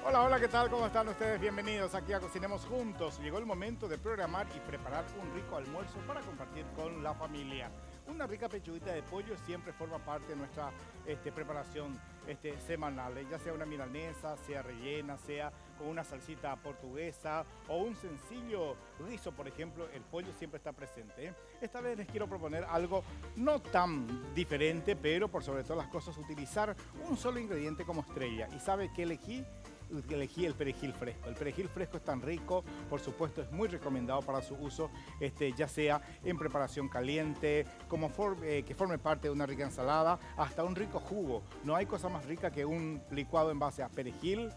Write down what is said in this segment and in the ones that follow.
Hola, hola, ¿qué tal? ¿Cómo están ustedes? Bienvenidos aquí a Cocinemos Juntos. Llegó el momento de programar y preparar un rico almuerzo para compartir con la familia. Una rica pechuguita de pollo siempre forma parte de nuestra preparación semanal, ya sea una milanesa, sea rellena, sea con una salsita portuguesa o un sencillo rizo, por ejemplo, el pollo siempre está presente, ¿eh? Esta vez les quiero proponer algo no tan diferente, pero por sobre todas las cosas utilizar un solo ingrediente como estrella. ¿Y sabe qué elegí? Elegí el perejil fresco. El perejil fresco es tan rico, por supuesto es muy recomendado para su uso, ya sea en preparación caliente, que forme parte de una rica ensalada, hasta un rico jugo. No hay cosa más rica que un licuado en base a perejil,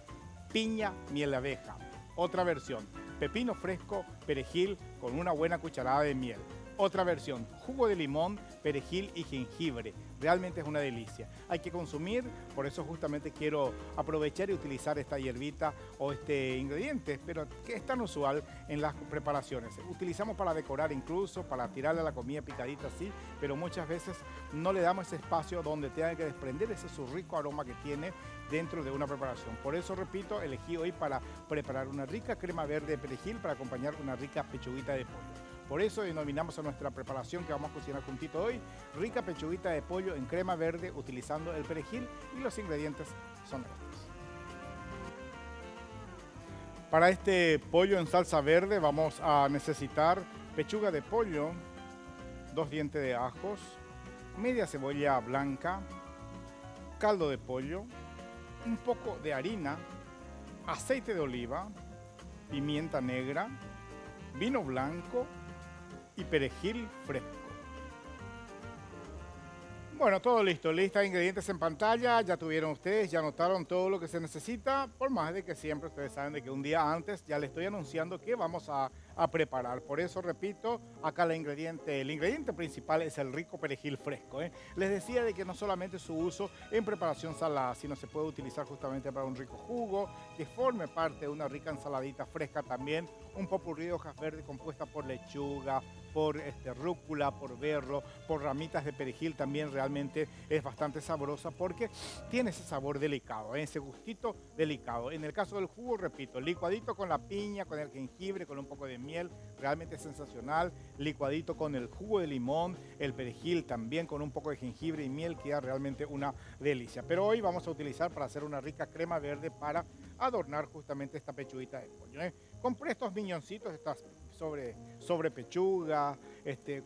piña, miel de abeja. Otra versión, pepino fresco, perejil con una buena cucharada de miel. Otra versión, jugo de limón, perejil y jengibre. Realmente es una delicia. Hay que consumir, por eso justamente quiero aprovechar y utilizar esta hierbita o este ingrediente, pero que es tan usual en las preparaciones. Utilizamos para decorar incluso, para tirarle a la comida picadita así, pero muchas veces no le damos ese espacio donde tenga que desprender ese su rico aroma que tiene dentro de una preparación. Por eso, repito, elegí hoy para preparar una rica crema verde de perejil para acompañar una rica pechuguita de pollo. Por eso denominamos a nuestra preparación que vamos a cocinar juntito hoy, rica pechuguita de pollo en crema verde utilizando el perejil y los ingredientes son estos. Para este pollo en salsa verde vamos a necesitar pechuga de pollo, 2 dientes de ajos, media cebolla blanca, caldo de pollo, un poco de harina, aceite de oliva, pimienta negra, vino blanco y perejil fresco. Bueno, todo listo, lista de ingredientes en pantalla, ya tuvieron ustedes, ya notaron todo lo que se necesita, por más de que siempre ustedes saben de que un día antes ya les estoy anunciando que vamos a preparar. Por eso repito, acá el ingrediente principal es el rico perejil fresco, ¿eh? Les decía de que no solamente su uso en preparación salada, sino se puede utilizar justamente para un rico jugo, que forme parte de una rica ensaladita fresca también, un popurrí de hojas verdes compuesta por lechuga, por rúcula, por berro, por ramitas de perejil también realmente es bastante sabrosa porque tiene ese sabor delicado, ese gustito delicado. En el caso del jugo, repito, licuadito con la piña, con el jengibre, con un poco de miel, realmente sensacional. Licuadito con el jugo de limón, el perejil también con un poco de jengibre y miel, queda realmente una delicia. Pero hoy vamos a utilizar para hacer una rica crema verde para adornar justamente esta pechuguita de pollo, ¿eh? Compré estos miñoncitos, estas sobre pechuga,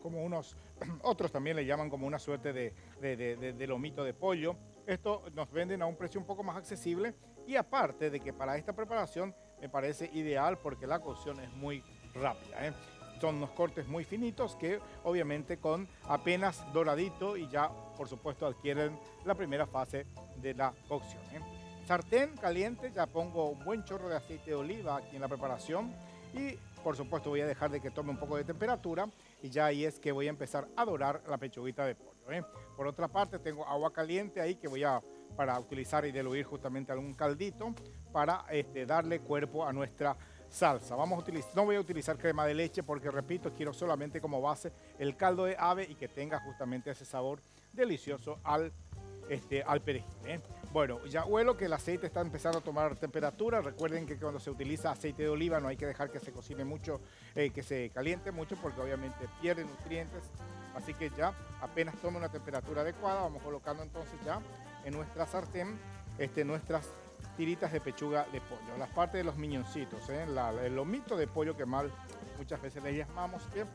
como unos, otros también le llaman como una suerte de lomito de pollo. Esto nos venden a un precio un poco más accesible y aparte de que para esta preparación me parece ideal porque la cocción es muy rápida, ¿eh? Son unos cortes muy finitos que obviamente con apenas doradito y ya por supuesto adquieren la primera fase de la cocción, ¿eh? Sartén caliente, ya pongo un buen chorro de aceite de oliva aquí en la preparación y por supuesto voy a dejar de que tome un poco de temperatura y ya ahí es que voy a empezar a dorar la pechuguita de pollo, ¿eh? Por otra parte tengo agua caliente ahí que para utilizar y diluir justamente algún caldito para darle cuerpo a nuestra salsa. No voy a utilizar crema de leche porque repito, quiero solamente como base el caldo de ave y que tenga justamente ese sabor delicioso al perejil, ¿eh? Bueno, ya huelo que el aceite está empezando a tomar temperatura. Recuerden que cuando se utiliza aceite de oliva no hay que dejar que se cocine mucho, que se caliente mucho porque obviamente pierde nutrientes. Así que ya apenas toma una temperatura adecuada, vamos colocando entonces ya en nuestra sartén nuestras tiritas de pechuga de pollo, las partes de los miñoncitos, ¿eh? El lomito de pollo que muchas veces le llamamos, que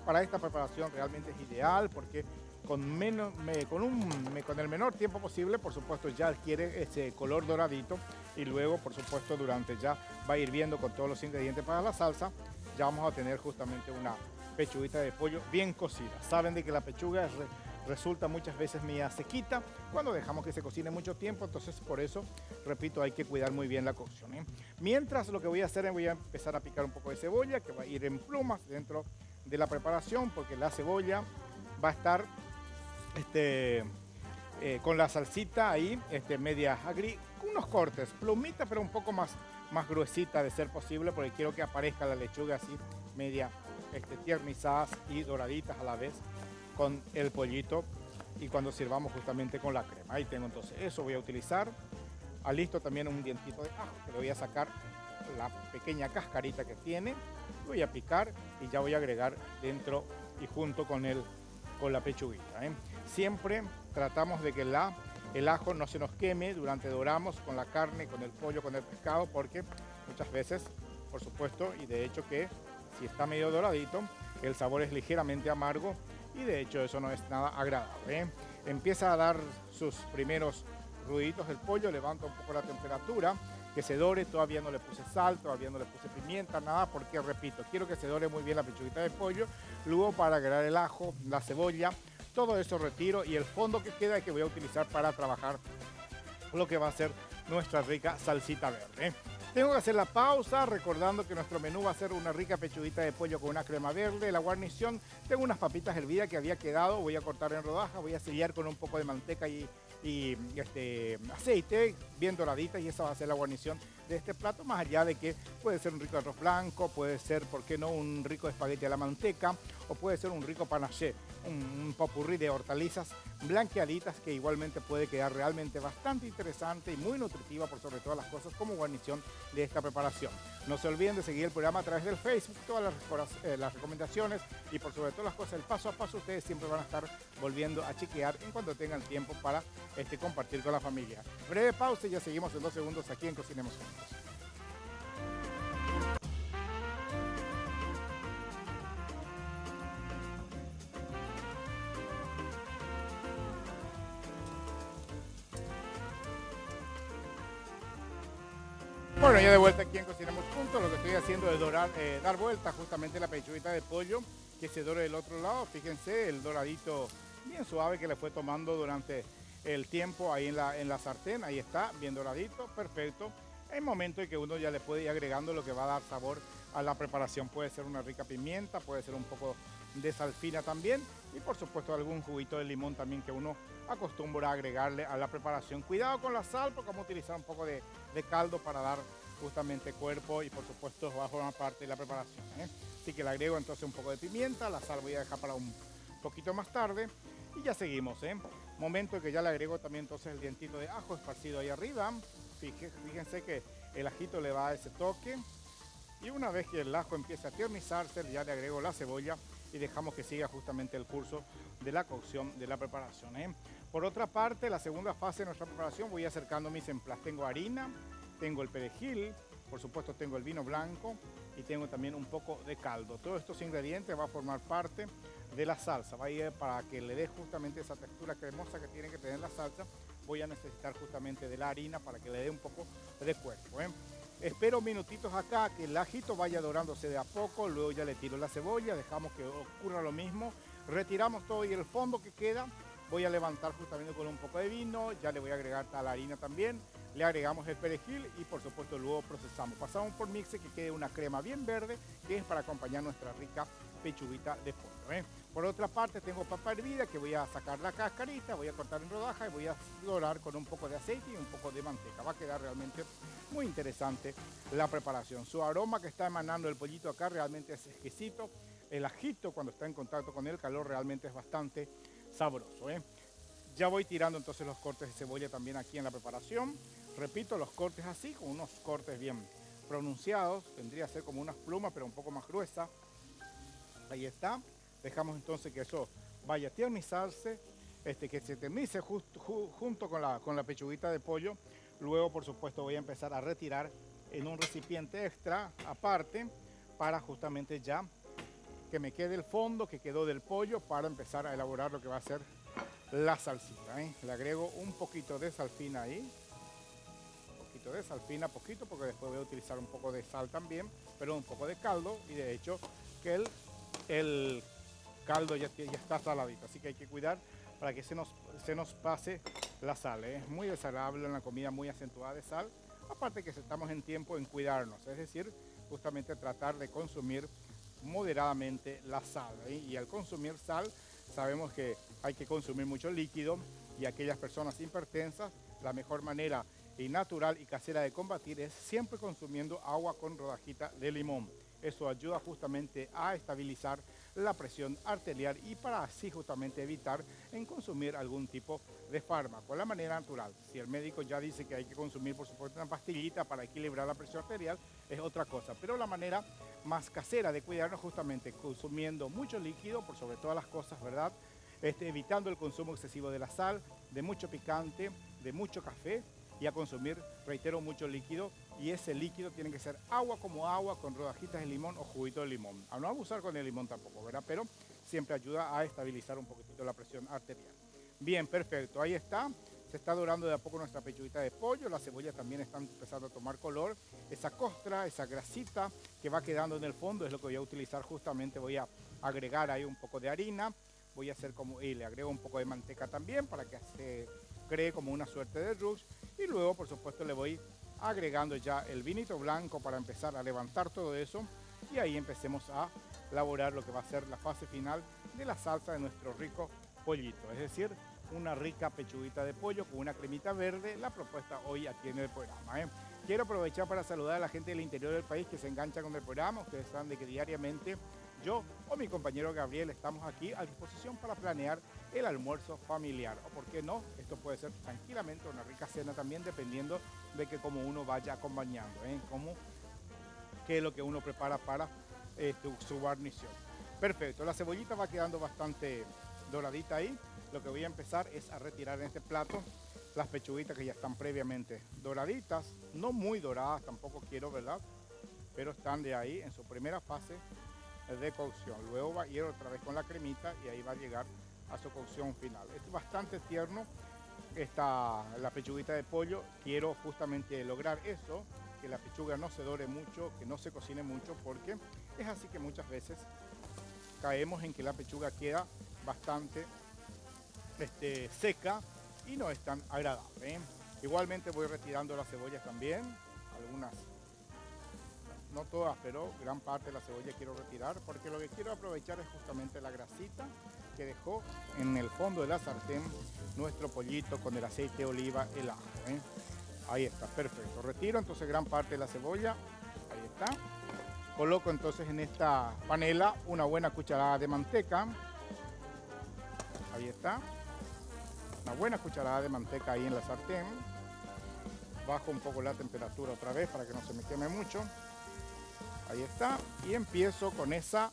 para esta preparación realmente es ideal porque con el menor tiempo posible, por supuesto, ya adquiere ese color doradito y luego, por supuesto, durante ya va hirviendo con todos los ingredientes para la salsa, ya vamos a tener justamente una pechuguita de pollo bien cocida. Saben de que la pechuga resulta muchas veces media sequita cuando dejamos que se cocine mucho tiempo, entonces por eso, repito, hay que cuidar muy bien la cocción, ¿eh? Mientras lo que voy a hacer es voy a empezar a picar un poco de cebolla que va a ir en plumas dentro de la preparación porque la cebolla va a estar con la salsita ahí, media agri, unos cortes, plumita, pero un poco más gruesita de ser posible, porque quiero que aparezca la lechuga así, media tiernizadas y doraditas a la vez con el pollito y cuando sirvamos justamente con la crema. Ahí tengo entonces, eso voy a utilizar Alisto también un dientito de ajo que le voy a sacar la pequeña cascarita que tiene. Voy a picar y ya voy a agregar dentro y junto con la pechuguita. Siempre tratamos de que el ajo no se nos queme durante doramos con la carne, con el pollo, con el pescado, porque muchas veces, por supuesto, y de hecho que si está medio doradito, el sabor es ligeramente amargo y de hecho eso no es nada agradable. Empieza a dar sus primeros ruiditos el pollo, levanta un poco la temperatura, que se dore, todavía no le puse sal, todavía no le puse pimienta, nada, porque repito, quiero que se dore muy bien la pechuguita de pollo, luego para agregar el ajo, la cebolla, todo eso retiro y el fondo que queda es que voy a utilizar para trabajar lo que va a ser nuestra rica salsita verde. Tengo que hacer la pausa recordando que nuestro menú va a ser una rica pechuguita de pollo con una crema verde. La guarnición, tengo unas papitas hervidas que había quedado, voy a cortar en rodajas, voy a sellar con un poco de manteca y aceite bien doraditas y esa va a ser la guarnición de este plato, más allá de que puede ser un rico arroz blanco, puede ser, ¿por qué no?, un rico espagueti a la manteca o puede ser un rico panaché, un popurrí de hortalizas blanqueaditas que igualmente puede quedar realmente bastante interesante y muy nutritiva por sobre todas las cosas como guarnición de esta preparación. No se olviden de seguir el programa a través del Facebook, todas las recomendaciones y por sobre todas las cosas, el paso a paso, ustedes siempre van a estar volviendo a chequear en cuanto tengan tiempo para compartir con la familia. Breve pausa y ya seguimos en 2 segundos aquí en Cocinemos Juntos. Bueno, ya de vuelta aquí en Cocinemos Juntos, lo que estoy haciendo es dar vuelta justamente la pechuguita de pollo, que se dore del otro lado. Fíjense el doradito bien suave que le fue tomando durante el tiempo ahí en la sartén. Ahí está, bien doradito, perfecto. Es momento en que uno ya le puede ir agregando lo que va a dar sabor a la preparación. Puede ser una rica pimienta, puede ser un poco de sal fina también y por supuesto algún juguito de limón también que uno acostumbra a agregarle a la preparación. Cuidado con la sal porque vamos a utilizar un poco de caldo para dar justamente cuerpo y por supuesto va a formar parte de la preparación. Así que le agrego entonces un poco de pimienta, la sal voy a dejar para un poquito más tarde y ya seguimos. Momento en que ya le agrego también entonces el dientito de ajo esparcido ahí arriba. Fíjense que el ajito le va a ese toque y una vez que el ajo empieza a tiernizarse ya le agrego la cebolla y dejamos que siga justamente el curso de la cocción de la preparación. Por otra parte, la segunda fase de nuestra preparación voy acercando mis emplas. Tengo harina, tengo el perejil, por supuesto tengo el vino blanco y tengo también un poco de caldo. Todos estos ingredientes van a formar parte de la salsa. Va a ir para que le dé justamente esa textura cremosa que tiene que tener la salsa. Voy a necesitar justamente de la harina para que le dé un poco de cuerpo. Espero minutitos acá que el ajito vaya dorándose de a poco, luego ya le tiro la cebolla, dejamos que ocurra lo mismo, retiramos todo y el fondo que queda voy a levantar justamente con un poco de vino, ya le voy a agregar la harina también, le agregamos el perejil y por supuesto luego procesamos. Pasamos por mixer que quede una crema bien verde que es para acompañar nuestra rica pechuguita de pollo. Por otra parte tengo papa hervida que voy a sacar la cascarita, voy a cortar en rodajas y voy a dorar con un poco de aceite y un poco de manteca. Va a quedar realmente muy interesante la preparación. Su aroma que está emanando el pollito acá realmente es exquisito. El ajito cuando está en contacto con el calor realmente es bastante sabroso. Ya voy tirando entonces los cortes de cebolla también aquí en la preparación. Repito, los cortes así, con unos cortes bien pronunciados. Vendría a ser como unas plumas, pero un poco más gruesa. Ahí está. Dejamos entonces que eso vaya a tiernizarse, que se tiernice junto con la pechuguita de pollo. Luego, por supuesto, voy a empezar a retirar en un recipiente extra, aparte, para justamente ya que me quede el fondo que quedó del pollo para empezar a elaborar lo que va a ser la salsita. Le agrego un poquito de sal fina ahí. Un poquito de sal fina, poquito, porque después voy a utilizar un poco de sal también, pero un poco de caldo y de hecho que el caldo ya está saladito, así que hay que cuidar para que se nos pase la sal. Es muy desagradable en la comida muy acentuada de sal, aparte que estamos en tiempo en cuidarnos, es decir, justamente tratar de consumir moderadamente la sal. Y al consumir sal sabemos que hay que consumir mucho líquido y aquellas personas hipertensas, la mejor manera y natural y casera de combatir es siempre consumiendo agua con rodajita de limón. Eso ayuda justamente a estabilizar la presión arterial y para así justamente evitar en consumir algún tipo de fármaco. La manera natural, si el médico ya dice que hay que consumir por supuesto una pastillita para equilibrar la presión arterial, es otra cosa. Pero la manera más casera de cuidarnos justamente consumiendo mucho líquido, por sobre todas las cosas, ¿verdad? Evitando el consumo excesivo de la sal, de mucho picante, de mucho café y a consumir, reitero, mucho líquido. Y ese líquido tiene que ser agua como agua con rodajitas de limón o juguito de limón. A no abusar con el limón tampoco, ¿verdad? Pero siempre ayuda a estabilizar un poquitito la presión arterial. Bien, perfecto, ahí está. Se está dorando de a poco nuestra pechuguita de pollo, la cebolla también está empezando a tomar color. Esa costra, esa grasita que va quedando en el fondo es lo que voy a utilizar justamente. Voy a agregar ahí un poco de harina, voy a hacer como, y le agrego un poco de manteca también para que se cree como una suerte de roux. Y luego, por supuesto, le voy agregando ya el vinito blanco para empezar a levantar todo eso. Y ahí empecemos a elaborar lo que va a ser la fase final de la salsa de nuestro rico pollito. Es decir, una rica pechuguita de pollo con una cremita verde, la propuesta hoy aquí en el programa. Quiero aprovechar para saludar a la gente del interior del país que se engancha con el programa. Ustedes saben de que diariamente yo o mi compañero Gabriel estamos aquí a disposición para planear el almuerzo familiar. O por qué no, esto puede ser tranquilamente una rica cena también, dependiendo de que como uno vaya acompañando, qué es lo que uno prepara para su guarnición. Perfecto, la cebollita va quedando bastante doradita ahí. Lo que voy a empezar es a retirar en este plato las pechuguitas que ya están previamente doraditas, no muy doradas, tampoco quiero, ¿verdad? Pero están de ahí en su primera fase de cocción. Luego va a ir otra vez con la cremita y ahí va a llegar a su cocción final. Es bastante tierno la pechuguita de pollo. Quiero justamente lograr eso, que la pechuga no se dore mucho, que no se cocine mucho, porque es así que muchas veces caemos en que la pechuga queda bastante seca y no es tan agradable. Igualmente voy retirando las cebollas también, algunas, no todas, pero gran parte de la cebolla quiero retirar, porque lo que quiero aprovechar es justamente la grasita que dejó en el fondo de la sartén nuestro pollito con el aceite de oliva, el ajo. Ahí está, perfecto. Retiro entonces gran parte de la cebolla, ahí está. Coloco entonces en esta panela una buena cucharada de manteca, ahí está. Una buena cucharada de manteca ahí en la sartén. Bajo un poco la temperatura otra vez para que no se me queme mucho. Ahí está. Y empiezo con esa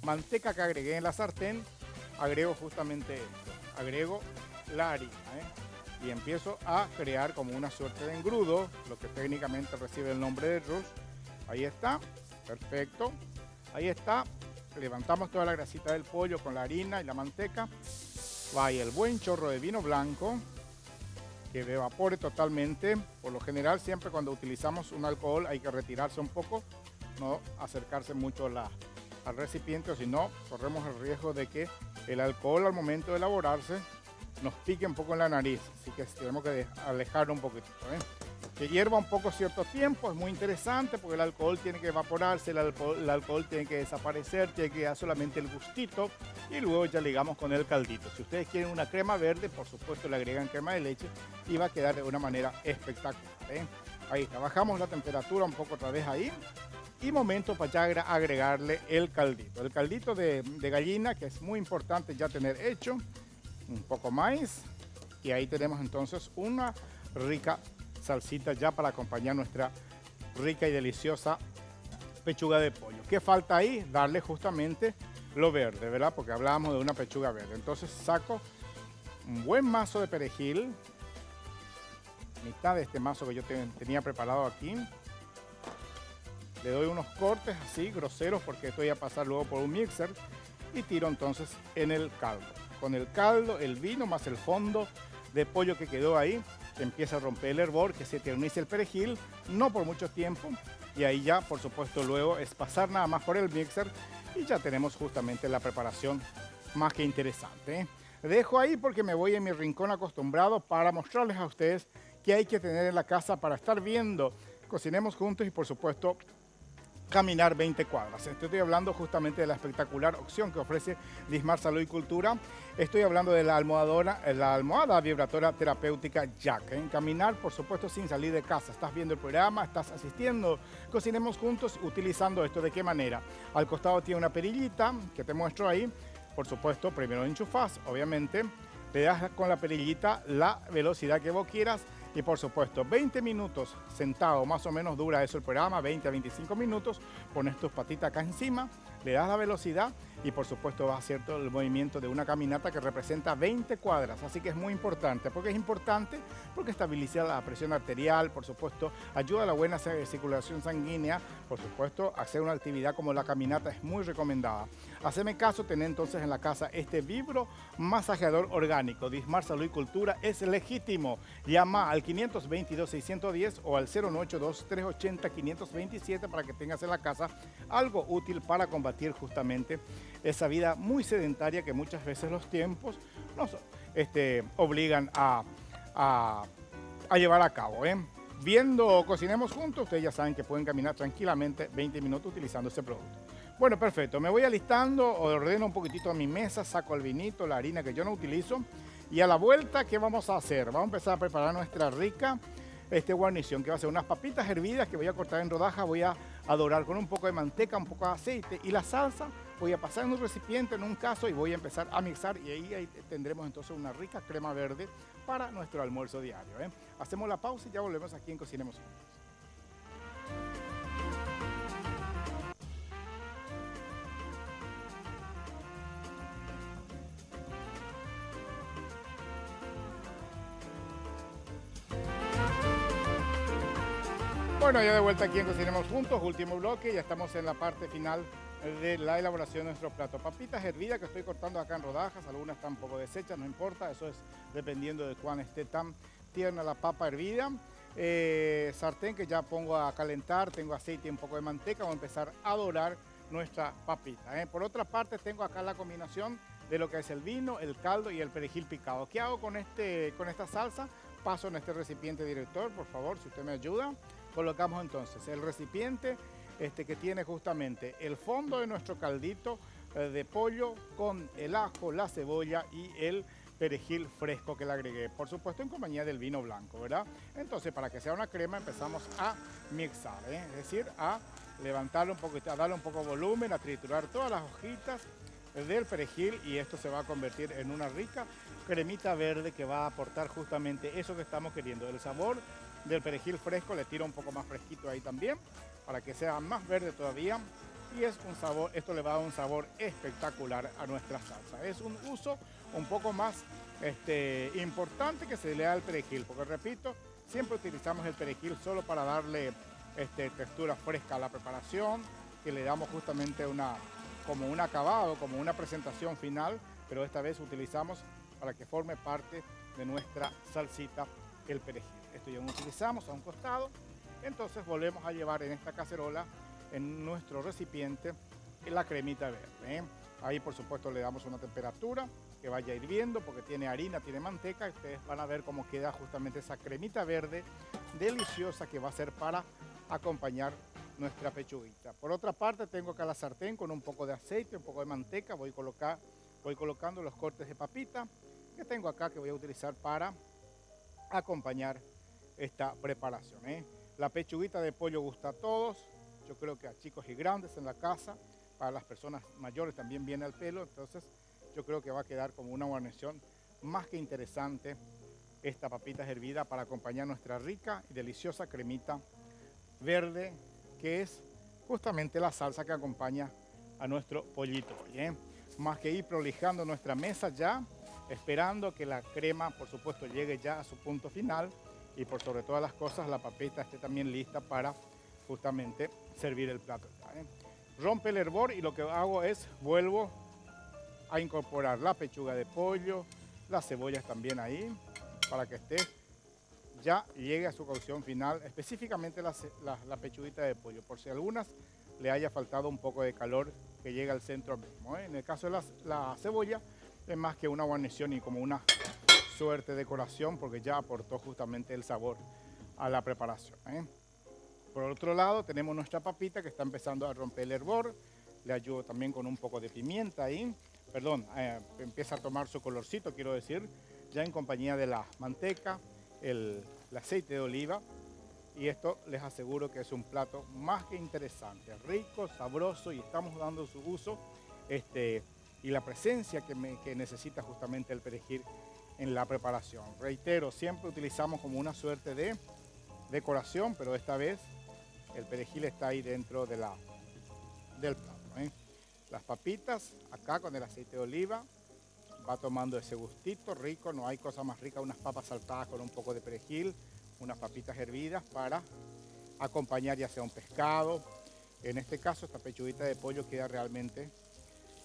manteca que agregué en la sartén. Agrego justamente esto. Agrego la harina. Y empiezo a crear como una suerte de engrudo, lo que técnicamente recibe el nombre de roux. Ahí está. Perfecto. Ahí está. Levantamos toda la grasita del pollo con la harina y la manteca. Va ahí el buen chorro de vino blanco que evapore totalmente. Por lo general, siempre cuando utilizamos un alcohol hay que retirarse un poco, no acercarse mucho al recipiente, o si no, corremos el riesgo de que el alcohol al momento de elaborarse nos pique un poco en la nariz. Así que tenemos que alejarlo un poquito. Que hierva un poco cierto tiempo, es muy interesante porque el alcohol tiene que evaporarse, el alcohol tiene que desaparecer, tiene que quedar solamente el gustito y luego ya ligamos con el caldito. Si ustedes quieren una crema verde, por supuesto le agregan crema de leche y va a quedar de una manera espectacular. Ahí está, bajamos la temperatura un poco otra vez ahí y momento para ya agregarle el caldito. El caldito de gallina, que es muy importante ya tener hecho, un poco más y ahí tenemos entonces una rica salsita ya para acompañar nuestra rica y deliciosa pechuga de pollo. ¿Qué falta ahí? Darle justamente lo verde, ¿verdad? Porque hablábamos de una pechuga verde. Entonces saco un buen mazo de perejil, mitad de este mazo que yo tenía preparado aquí. Le doy unos cortes así groseros porque esto voy a pasar luego por un mixer y tiro entonces en el caldo. Con el caldo, el vino más el fondo de pollo que quedó ahí, se empieza a romper el hervor, que se eternice el perejil, no por mucho tiempo, y ahí ya, por supuesto, luego es pasar nada más por el mixer y ya tenemos justamente la preparación más que interesante. Dejo ahí porque me voy en mi rincón acostumbrado para mostrarles a ustedes qué hay que tener en la casa para estar viendo, cocinemos juntos y, por supuesto, caminar 20 cuadras. Estoy hablando justamente de la espectacular opción que ofrece Dismar Salud y Cultura. Estoy hablando de la almohada vibratoria terapéutica Jack. Caminar, por supuesto, sin salir de casa. Estás viendo el programa, estás asistiendo. Cocinemos juntos utilizando esto. ¿De qué manera? Al costado tiene una perillita que te muestro ahí. Por supuesto, primero enchufas, obviamente. Le das con la perillita la velocidad que vos quieras. Y por supuesto, 20 minutos sentado, más o menos dura eso el programa, 20 a 25 minutos, pones tus patitas acá encima, le das la velocidad y por supuesto vas a hacer todo el movimiento de una caminata que representa 20 cuadras, así que es muy importante. ¿Por qué es importante? Porque estabiliza la presión arterial, por supuesto, ayuda a la buena circulación sanguínea, por supuesto, hacer una actividad como la caminata es muy recomendada. Haceme caso, tener entonces en la casa este vibro masajeador orgánico, Dismar Salud y Cultura, es legítimo. Llama al 522-610 o al 0982-380-527 para que tengas en la casa algo útil para combatir justamente esa vida muy sedentaria que muchas veces los tiempos nos obligan a llevar a cabo. Viendo Cocinemos Juntos, ustedes ya saben que pueden caminar tranquilamente 20 minutos utilizando este producto. Bueno, perfecto, me voy alistando, ordeno un poquitito a mi mesa, saco el vinito, la harina que yo no utilizo y a la vuelta, ¿qué vamos a hacer? Vamos a empezar a preparar nuestra rica guarnición, que va a ser unas papitas hervidas que voy a cortar en rodajas, voy a dorar con un poco de manteca, un poco de aceite y la salsa voy a pasar en un recipiente, en un caso, y voy a empezar a mixar y ahí tendremos entonces una rica crema verde para nuestro almuerzo diario. Hacemos la pausa y ya volvemos aquí en Cocinemos Juntos. Bueno, ya de vuelta aquí en Cocinemos Juntos, último bloque, ya estamos en la parte final de la elaboración de nuestro plato. Papitas hervidas que estoy cortando acá en rodajas, algunas están un poco deshechas, no importa, eso es dependiendo de cuán esté tan tierna la papa hervida. Sartén que ya pongo a calentar, tengo aceite y un poco de manteca, vamos a empezar a dorar nuestra papita. Por otra parte tengo acá la combinación de lo que es el vino, el caldo y el perejil picado. ¿Qué hago con esta salsa? Paso en este recipiente, director, por favor, si usted me ayuda. Colocamos entonces el recipiente que tiene justamente el fondo de nuestro caldito de pollo con el ajo, la cebolla y el perejil fresco que le agregué, por supuesto en compañía del vino blanco, ¿verdad? Entonces, para que sea una crema empezamos a mixar, es decir, a levantarlo un poquito, a darle un poco de volumen, a triturar todas las hojitas del perejil y esto se va a convertir en una rica cremita verde que va a aportar justamente eso que estamos queriendo, el sabor del perejil fresco, le tiro un poco más fresquito ahí también para que sea más verde todavía y es un sabor, esto le va a dar un sabor espectacular a nuestra salsa. Es un uso un poco más importante que se le da al perejil, porque repito, siempre utilizamos el perejil solo para darle textura fresca a la preparación, que le damos justamente como un acabado, como una presentación final, pero esta vez utilizamos para que forme parte de nuestra salsita el perejil. Esto ya lo utilizamos a un costado, entonces volvemos a llevar en esta cacerola, en nuestro recipiente, la cremita verde. Ahí por supuesto le damos una temperatura que vaya hirviendo porque tiene harina, tiene manteca, y ustedes van a ver cómo queda justamente esa cremita verde deliciosa que va a ser para acompañar nuestra pechuguita. Por otra parte tengo acá la sartén con un poco de aceite, un poco de manteca, voy colocando los cortes de papita que tengo acá que voy a utilizar para acompañar esta preparación. La pechuguita de pollo gusta a todos, yo creo que a chicos y grandes en la casa, para las personas mayores también viene al pelo, entonces yo creo que va a quedar como una guarnición más que interesante esta papita hervida para acompañar nuestra rica y deliciosa cremita verde, que es justamente la salsa que acompaña a nuestro pollito hoy. Más que ir prolijando nuestra mesa ya, esperando que la crema, por supuesto, llegue ya a su punto final y por sobre todas las cosas la papita esté también lista para justamente servir el plato. Rompe el hervor y lo que hago es vuelvo a incorporar la pechuga de pollo, las cebollas también ahí, para que ya llegue a su cocción final, específicamente la pechuguita de pollo, por si a algunas le haya faltado un poco de calor que llegue al centro mismo. En el caso de la cebolla es más que una guarnición y como una suerte de decoración porque ya aportó justamente el sabor a la preparación. Por otro lado, tenemos nuestra papita que está empezando a romper el hervor. Le ayudo también con un poco de pimienta ahí. Perdón, empieza a tomar su colorcito, quiero decir, ya en compañía de la manteca, el aceite de oliva. Y esto les aseguro que es un plato más que interesante, rico, sabroso, y estamos dando su uso y la presencia que necesita justamente el perejil en la preparación. Reitero, siempre utilizamos como una suerte de decoración, pero esta vez el perejil está ahí dentro de del plato, ¿eh? Las papitas acá con el aceite de oliva va tomando ese gustito rico. No hay cosa más rica, unas papas saltadas con un poco de perejil, unas papitas hervidas para acompañar ya sea un pescado. En este caso esta pechuguita de pollo queda realmente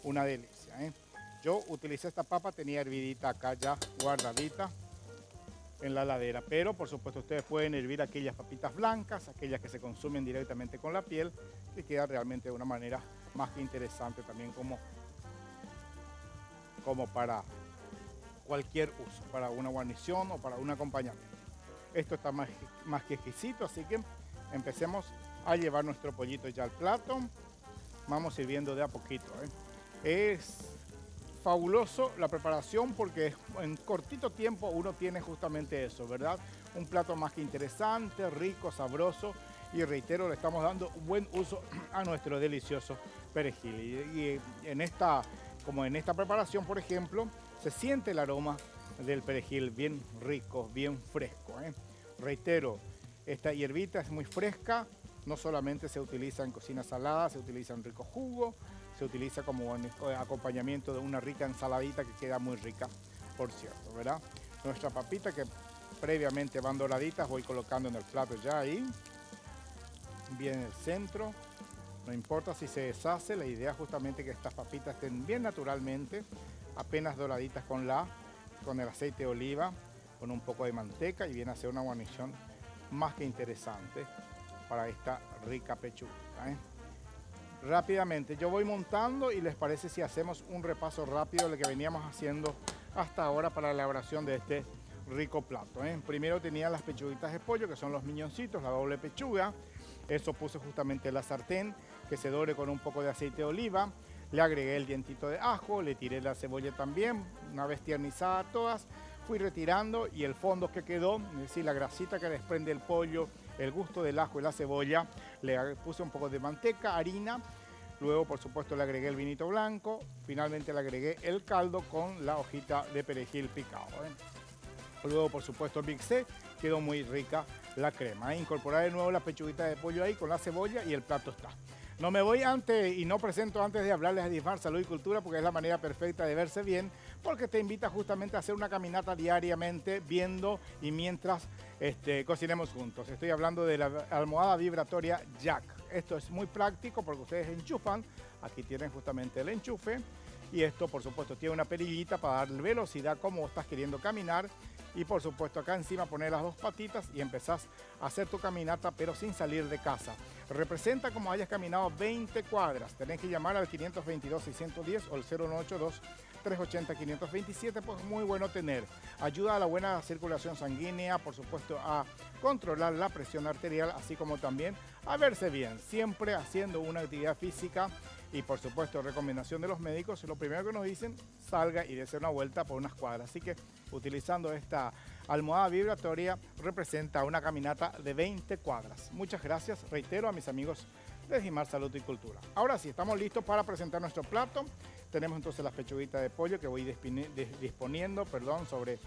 una delicia, ¿eh? Yo utilicé esta papa, tenía hervidita acá ya guardadita en la heladera, pero por supuesto ustedes pueden hervir aquellas papitas blancas, aquellas que se consumen directamente con la piel, que queda realmente de una manera más que interesante también como para cualquier uso, para una guarnición o para un acompañamiento. Esto está más que exquisito, así que empecemos a llevar nuestro pollito ya al plato. Vamos sirviendo de a poquito, ¿eh? Es fabuloso la preparación porque en cortito tiempo uno tiene justamente eso, ¿verdad? Un plato más que interesante, rico, sabroso, y reitero, le estamos dando un buen uso a nuestro delicioso perejil. Y como en esta preparación, por ejemplo, se siente el aroma del perejil bien rico, bien fresco, ¿eh? Reitero, esta hierbita es muy fresca, no solamente se utiliza en cocina salada, se utiliza en rico jugo, se utiliza como acompañamiento de una rica ensaladita que queda muy rica, por cierto, ¿verdad? Nuestra papita que previamente van doraditas, voy colocando en el plato ya ahí, bien en el centro. No importa si se deshace, la idea es justamente que estas papitas estén bien naturalmente, apenas doraditas con el aceite de oliva, con un poco de manteca, y viene a ser una guarnición más que interesante para esta rica pechuguita, ¿eh? Rápidamente, yo voy montando y les parece si hacemos un repaso rápido de lo que veníamos haciendo hasta ahora para la elaboración de este rico plato, ¿eh? Primero tenía las pechuguitas de pollo, que son los miñoncitos, la doble pechuga. Eso puse justamente en la sartén, que se dore con un poco de aceite de oliva. Le agregué el dientito de ajo, le tiré la cebolla también, una vez tiernizada todas. Fui retirando y el fondo que quedó, es decir, la grasita que desprende el pollo, el gusto del ajo y la cebolla, le puse un poco de manteca, harina. Luego, por supuesto, le agregué el vinito blanco. Finalmente le agregué el caldo con la hojita de perejil picado, ¿eh? Luego, por supuesto, mixé. Quedó muy rica la crema, ¿eh? Incorporar de nuevo la pechuguita de pollo ahí con la cebolla y el plato está. No me voy antes y no presento antes de hablarles de Dismar Salud y Cultura, porque es la manera perfecta de verse bien, porque te invita justamente a hacer una caminata diariamente viendo y mientras cocinemos juntos. Estoy hablando de la almohada vibratoria Jack. Esto es muy práctico porque ustedes enchufan, aquí tienen justamente el enchufe, y esto por supuesto tiene una perillita para darle velocidad como estás queriendo caminar. Y por supuesto acá encima poner las dos patitas y empezás a hacer tu caminata, pero sin salir de casa. Representa como hayas caminado 20 cuadras. Tenés que llamar al 522-610 o el 0182-380-527, pues muy bueno tener. Ayuda a la buena circulación sanguínea, por supuesto a controlar la presión arterial, así como también a verse bien, siempre haciendo una actividad física. Y por supuesto, recomendación de los médicos, lo primero que nos dicen, salga y dése una vuelta por unas cuadras. Así que utilizando esta almohada vibratoria representa una caminata de 20 cuadras. Muchas gracias, reitero, a mis amigos de Dismar Salud y Cultura. Ahora sí, estamos listos para presentar nuestro plato. Tenemos entonces las pechuguitas de pollo que voy disponiendo sobre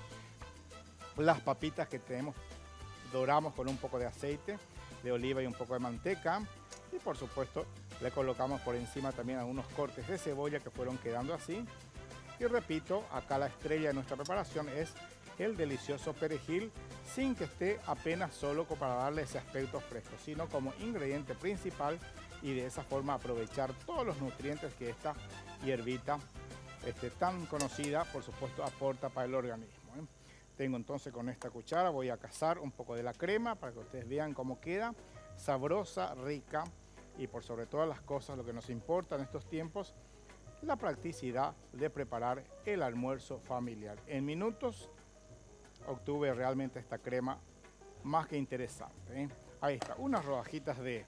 las papitas que doramos con un poco de aceite de oliva y un poco de manteca. Y por supuesto le colocamos por encima también algunos cortes de cebolla que fueron quedando así. Y repito, acá la estrella de nuestra preparación es el delicioso perejil, sin que esté apenas solo para darle ese aspecto fresco, sino como ingrediente principal, y de esa forma aprovechar todos los nutrientes que esta hierbita tan conocida, por supuesto, aporta para el organismo, ¿eh? Tengo entonces con esta cuchara, voy a cazar un poco de la crema para que ustedes vean cómo queda, sabrosa, rica, y por sobre todas las cosas, lo que nos importa en estos tiempos, la practicidad de preparar el almuerzo familiar. En minutos obtuve realmente esta crema más que interesante, ¿eh? Ahí está, unas rodajitas de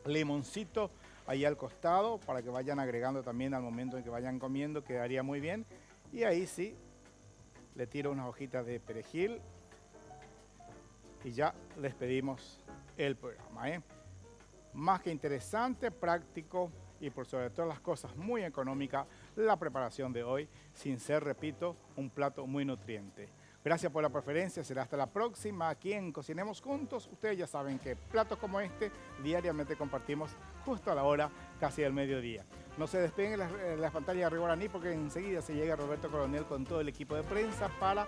limoncito ahí al costado para que vayan agregando también al momento en que vayan comiendo, quedaría muy bien. Y ahí sí, le tiro unas hojitas de perejil y ya les pedimos el programa, ¿eh? Más que interesante, práctico y por sobre todas las cosas muy económica la preparación de hoy, sin ser, repito, un plato muy nutriente. Gracias por la preferencia, será hasta la próxima aquí en Cocinemos Juntos. Ustedes ya saben que platos como este diariamente compartimos justo a la hora casi del mediodía. No se despeguen las pantallas de Guaraní porque enseguida se llega Roberto Coronel con todo el equipo de prensa para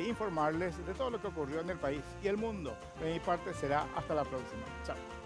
informarles de todo lo que ocurrió en el país y el mundo. De mi parte será hasta la próxima. Chao.